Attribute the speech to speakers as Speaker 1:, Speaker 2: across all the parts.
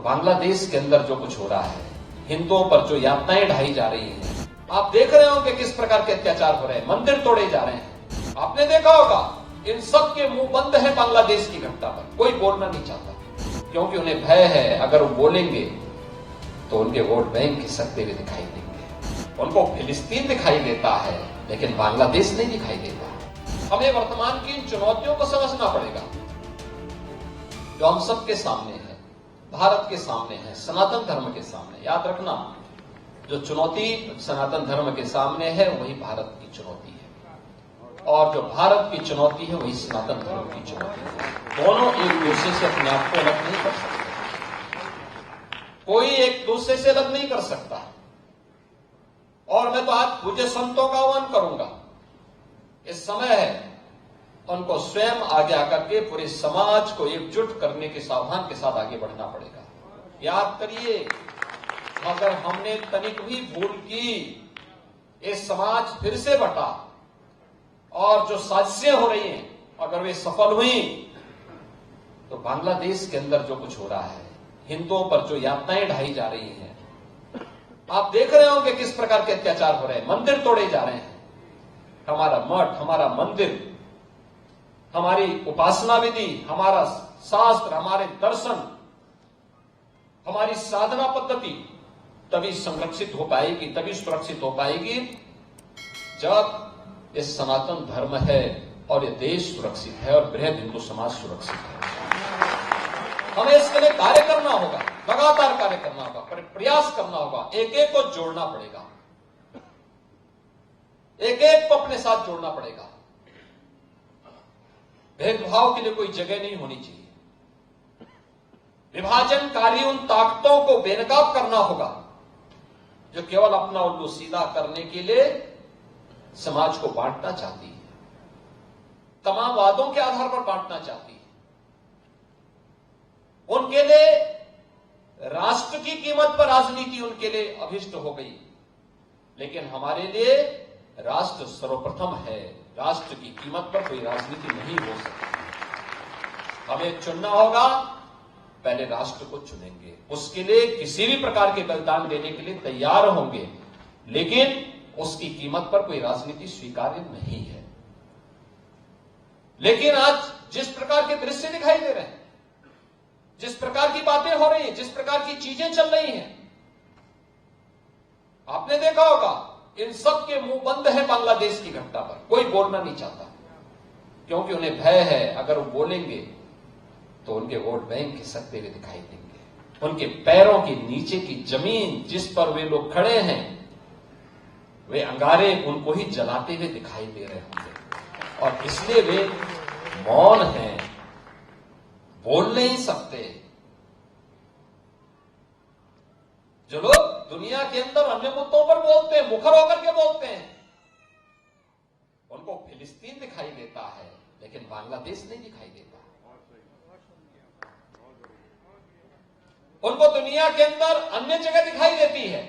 Speaker 1: बांग्लादेश के अंदर जो कुछ हो रहा है, हिंदुओं पर जो यातनाएं ढाई जा रही हैं, आप देख रहे होंगे किस प्रकार के अत्याचार हो रहे हैं, मंदिर तोड़े जा रहे हैं। आपने देखा होगा इन सब के मुंह बंद है बांग्लादेश की घटना पर, कोई बोलना नहीं चाहता क्योंकि उन्हें भय है अगर वो बोलेंगे तो उनके वोट बैंक खिसकते हुए दिखाई देंगे। उनको फिलिस्तीन दिखाई देता है लेकिन बांग्लादेश नहीं दिखाई देता। हमें वर्तमान की इन चुनौतियों को समझना पड़ेगा जो हम सबके सामने है, भारत के सामने है, सनातन धर्म के सामने। याद रखना, जो चुनौती सनातन धर्म के सामने है वही भारत की चुनौती है, और जो भारत की चुनौती है वही सनातन धर्म की चुनौती है। दोनों एक दूसरे से अपने आप को अलग नहीं कर सकते, कोई एक दूसरे से अलग नहीं कर सकता। और मैं तो आज पूज्य संतों का आह्वान करूंगा, इस समय है उनको स्वयं आगे आकर के पूरे समाज को एकजुट करने के सावधान के साथ आगे बढ़ना पड़ेगा। याद करिए, अगर हमने तनिक भी भूल की, ये समाज फिर से बटा और जो साजिशें हो रही हैं अगर वे सफल हुई तो बांग्लादेश के अंदर जो कुछ हो रहा है, हिंदुओं पर जो यातनाएं ढाई जा रही हैं, आप देख रहे होंगे किस प्रकार के अत्याचार हो रहे हैं, मंदिर तोड़े जा रहे हैं। हमारा मठ, हमारा मंदिर, हमारी उपासना विधि, हमारा शास्त्र, हमारे दर्शन, हमारी साधना पद्धति तभी संरक्षित हो पाएगी, तभी सुरक्षित हो पाएगी जब ये सनातन धर्म है और ये देश सुरक्षित है और बृहद हिंदू समाज सुरक्षित है। हमें इसके लिए कार्य करना होगा, लगातार कार्य करना होगा, प्रयास करना होगा, एक एक को जोड़ना पड़ेगा, एक एक को अपने साथ जोड़ना पड़ेगा। भेदभाव के लिए कोई जगह नहीं होनी चाहिए। विभाजनकारी उन ताकतों को बेनकाब करना होगा जो केवल अपना उल्लू सीधा करने के लिए समाज को बांटना चाहती है, तमाम वादों के आधार पर बांटना चाहती है। उनके लिए राष्ट्र की कीमत पर राजनीति उनके लिए अभिष्ट हो गई, लेकिन हमारे लिए राष्ट्र सर्वप्रथम है। राष्ट्र की कीमत पर कोई राजनीति नहीं हो सकती। हमें चुनना होगा, पहले राष्ट्र को चुनेंगे, उसके लिए किसी भी प्रकार के बलिदान देने के लिए तैयार होंगे, लेकिन उसकी कीमत पर कोई राजनीति स्वीकार्य नहीं है। लेकिन आज जिस प्रकार के दृश्य दिखाई दे रहे हैं, जिस प्रकार की बातें हो रही हैं, जिस प्रकार की चीजें चल रही हैं, आपने देखा होगा इन सब के मुंह बंद है बांग्लादेश की घटना पर, कोई बोलना नहीं चाहता क्योंकि उन्हें भय है अगर वो बोलेंगे तो उनके वोट बैंक खिसकते हुए दिखाई देंगे। उनके पैरों के नीचे की जमीन जिस पर वे लोग खड़े हैं, वे अंगारे उनको ही जलाते हुए दिखाई दे रहे होंगे, और इसलिए वे मौन हैं, बोल नहीं सकते। जो लोग दुनिया के अंदर अन्य मुद्दों पर बोलते हैं, मुखर होकर के बोलते हैं, उनको फिलिस्तीन दिखाई देता है लेकिन बांग्लादेश नहीं दिखाई देता। उनको दुनिया के अंदर अन्य जगह दिखाई देती है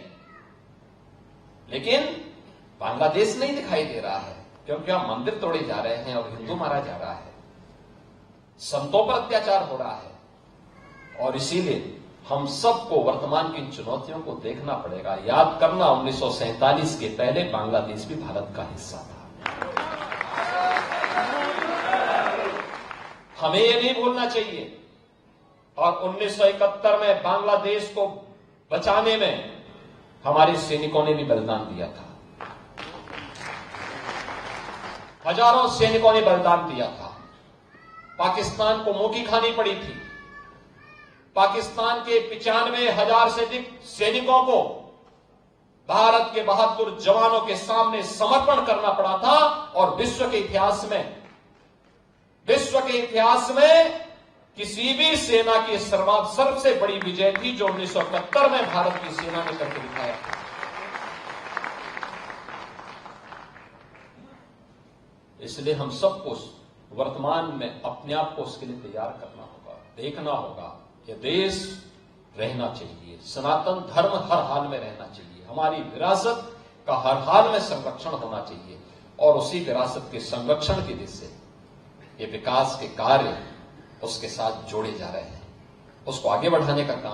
Speaker 1: लेकिन बांग्लादेश नहीं दिखाई दे रहा है, क्योंकि वहां मंदिर तोड़े जा रहे हैं और हिंदू मारा जा रहा है, संतों पर अत्याचार हो रहा है। और इसीलिए हम सबको वर्तमान की इन चुनौतियों को देखना पड़ेगा। याद करना, 1947 के पहले बांग्लादेश भी भारत का हिस्सा था। हमें ये नहीं भूलना चाहिए। और 1971 में बांग्लादेश को बचाने में हमारे सैनिकों ने भी बलिदान दिया था, हजारों सैनिकों ने बलिदान दिया था। पाकिस्तान को मुंह की खानी पड़ी थी। पाकिस्तान के 95,000 से अधिक सैनिकों को भारत के बहादुर जवानों के सामने समर्पण करना पड़ा था, और विश्व के इतिहास में किसी भी सेना की सबसे बड़ी विजय थी जो 1971 में भारत की सेना ने करके दिखाया था। इसलिए हम सबको वर्तमान में अपने आप को उसके लिए तैयार करना होगा, देखना होगा। यह देश रहना चाहिए, सनातन धर्म हर हाल में रहना चाहिए, हमारी विरासत का हर हाल में संरक्षण होना चाहिए, और उसी विरासत के संरक्षण की दिशा से ये विकास के कार्य उसके साथ जोड़े जा रहे हैं, उसको आगे बढ़ाने का काम